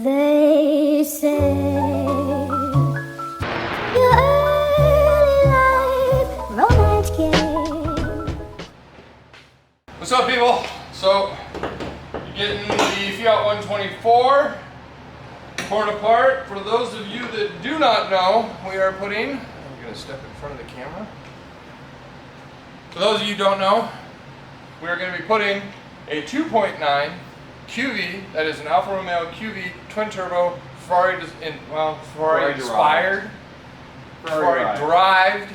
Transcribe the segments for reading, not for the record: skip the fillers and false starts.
They say your early life romance came. What's up, people? So, you're getting the Fiat 124 torn apart. For those of you that do not know, we are putting, I'm going to step in front of the camera. For those of you who don't know, we are going to be putting a 2.9 QV, that is an Alfa Romeo QV twin turbo Ferrari inspired, Ferrari derived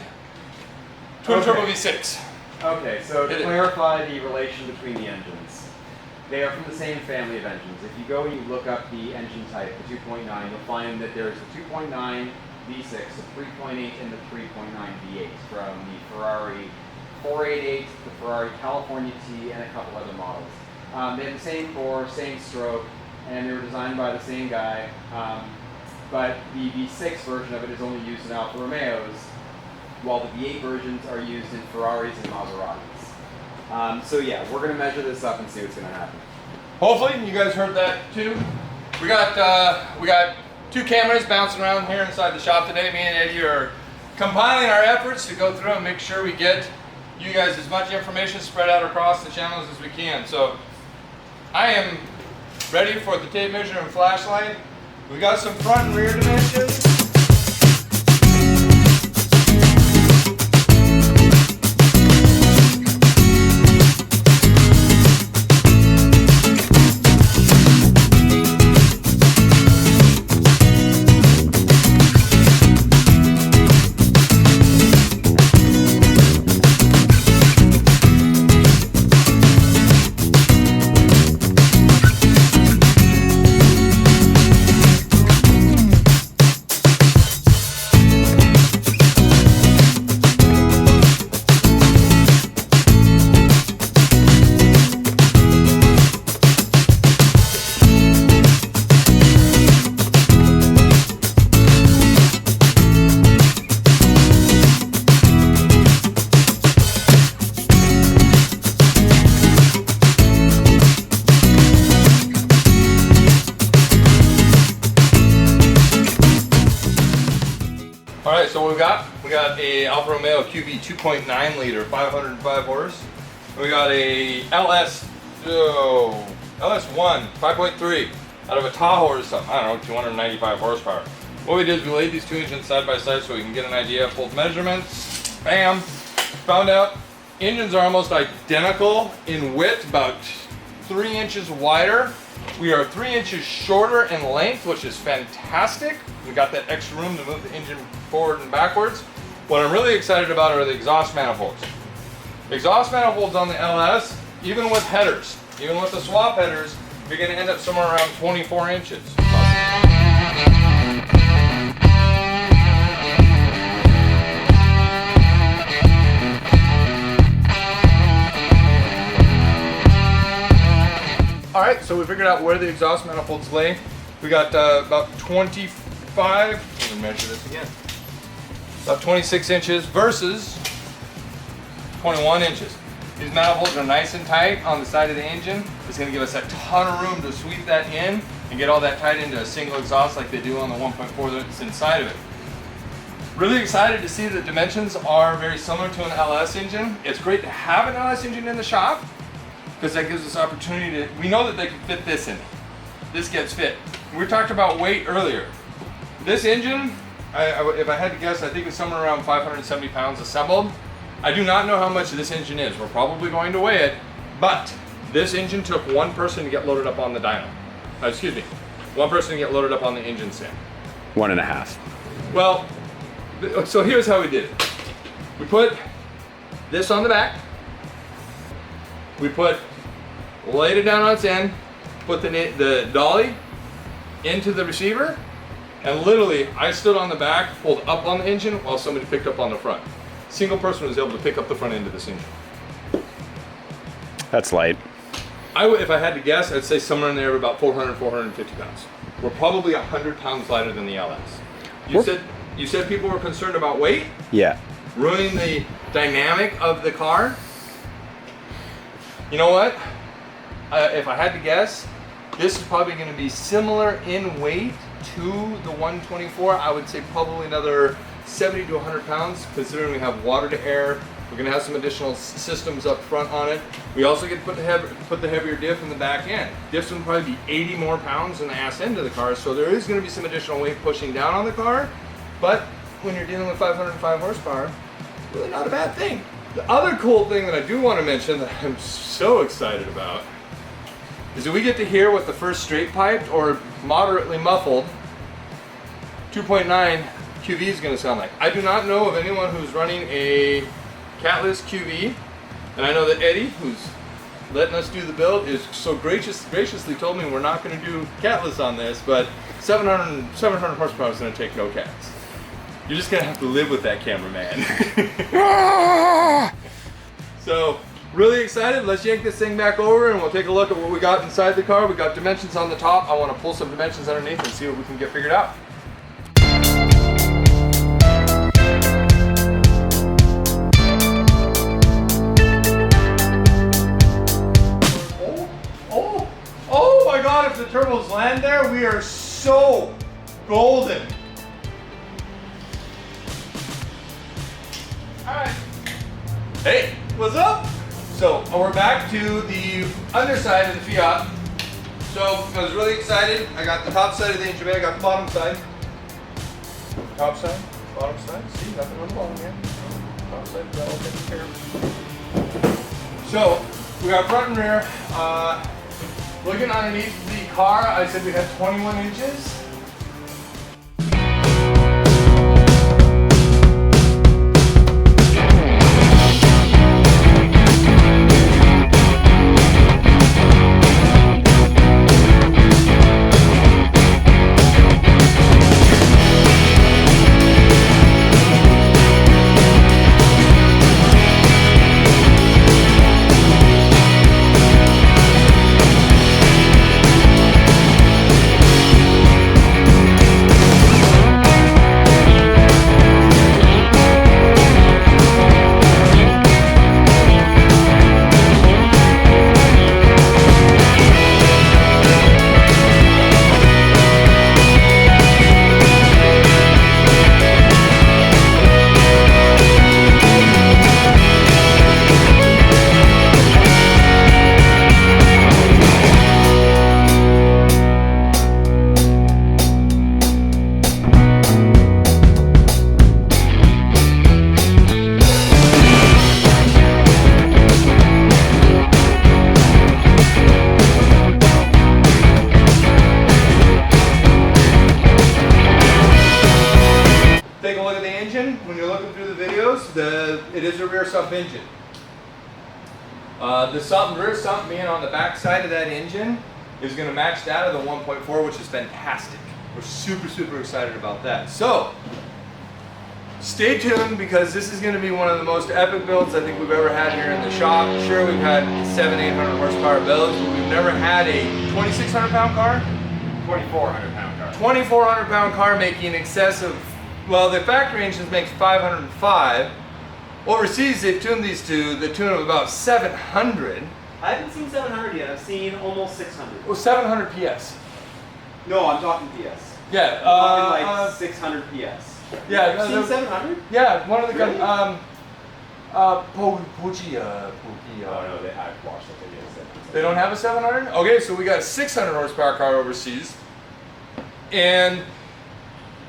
twin turbo V6. Okay, so to clarify the relation between the engines, they are from the same family of engines. If you go and you look up the engine type, the 2.9, you'll find that there's the 2.9 V6, the 3.8, and the 3.9 V8 from the Ferrari 488, the Ferrari California T, and a couple other models. They have the same bore, same stroke, and they were designed by the same guy, but the V6 version of it is only used in Alfa Romeos, while the V8 versions are used in Ferraris and Maseratis. So yeah, we're going to measure this up and see what's going to happen. Hopefully, you guys heard that too. We got two cameras bouncing around here inside the shop today. Me and Eddie are compiling our efforts to go through and make sure we get you guys as much information spread out across the channels as we can. So I am ready for the tape measure and flashlight. We got some front and rear dimensions. Alright, so we got a Alfa Romeo QV 2.9 liter, 505 horse. We got a LS1 5.3 out of a Tahoe or something, I don't know, 295 horsepower. What we did is we laid these two engines side by side so we can get an idea of both measurements. Bam! Found out engines are almost identical in width, about 3 inches wider. We are 3 inches shorter in length, which is fantastic. We got that extra room to move the engine forward and backwards. What I'm really excited about are the exhaust manifolds. Exhaust manifolds on the LS, even with headers, even with the swap headers, you're going to end up somewhere around 24 inches. Alright, so we figured out where the exhaust manifolds lay. We got about 25, let me measure this again, about 26 inches versus 21 inches. These manifolds are nice and tight on the side of the engine. It's going to give us a ton of room to sweep that in and get all that tied into a single exhaust like they do on the 1.4 that's inside of it. Really excited to see the dimensions are very similar to an LS engine. It's great to have an LS engine in the shop, because that gives us opportunity to, we know that they can fit this in. This gets fit. We talked about weight earlier. This engine, if I had to guess, I think it's somewhere around 570 pounds assembled. I do not know how much this engine is. We're probably going to weigh it, but this engine took one person to get loaded up on the dyno. One person to get loaded up on the engine stand. 1.5. Well, so here's how we did it. We put this on the back. We laid it down on its end, put the dolly into the receiver, and literally I stood on the back, pulled up on the engine while somebody picked up on the front. Single person was able to pick up the front end of this engine. That's light. If I had to guess, I'd say somewhere in there of about 400, 450 pounds. We're probably 100 pounds lighter than the LS. You said people were concerned about weight? Yeah. Ruining the dynamic of the car? You know what? If I had to guess, This is probably going to be similar in weight to the 124. I would say probably another 70 to 100 pounds, considering we have water to air. We're going to have some additional systems up front on it. We also get to put the heavier diff in the back end. Diff's going to probably be 80 more pounds in the ass end of the car, so there is going to be some additional weight pushing down on the car. But when you're dealing with 505 horsepower, really not a bad thing. The other cool thing that I do want to mention that I'm so excited about is that we get to hear what the first straight piped or moderately muffled 2.9 QV is going to sound like. I do not know of anyone who's running a catless QV, and I know that Eddie, who's letting us do the build, is so graciously told me we're not going to do catless on this, but 700 horsepower is going to take no cats. You're just going to have to live with that, cameraman. So, really excited. Let's yank this thing back over and we'll take a look at what we got inside the car. We got dimensions on the top. I want to pull some dimensions underneath and see what we can get figured out. Oh my God, if the turbos land there, we are so golden. All right. Hey, what's up? So we're back to the underside of the Fiat. So I was really excited. I got the top side of the engine bay, I got the bottom side. Top side, bottom side. See, nothing on the bottom here. Top side, got all taken care of. So we got front and rear. Looking underneath the car, I said we had 21 inches. When you're looking through the videos, it is a rear sump engine. The rear sump being on the back side of that engine is going to match that of the 1.4, which is fantastic. We're super excited about that. So stay tuned, because this is going to be one of the most epic builds I think we've ever had here in the shop. Sure, we've had 700-800 horsepower builds, but we've never had a 2,600 pound car? 2,400 pound car. 2,400 pound car making excess of, well, the factory engines makes 505. Overseas, they've tuned these to the tune of about 700. I haven't seen 700 yet. I've seen almost 600. Well, 700 PS. No, I'm talking PS. Yeah, I'm talking like 600 PS. Yeah, I've seen 700? Yeah, one of the really? Pugia. Oh no, I've watched the videos. They don't have a 700? Okay, so we got a 600 horsepower car overseas. And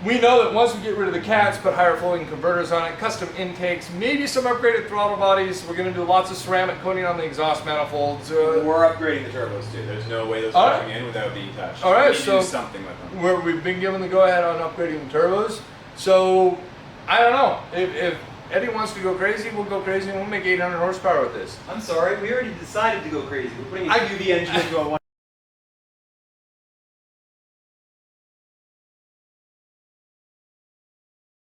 we know that once we get rid of the cats, put higher flowing converters on it, custom intakes, maybe some upgraded throttle bodies. We're going to do lots of ceramic coating on the exhaust manifolds. We're upgrading the turbos too. There's no way those are going in without being touched. All right, we so do something with them. We've been given the go-ahead on upgrading the turbos. So I don't know. If Eddie wants to go crazy, we'll go crazy and we'll make 800 horsepower with this. I'm sorry, we already decided to go crazy. We're putting a UV engine into a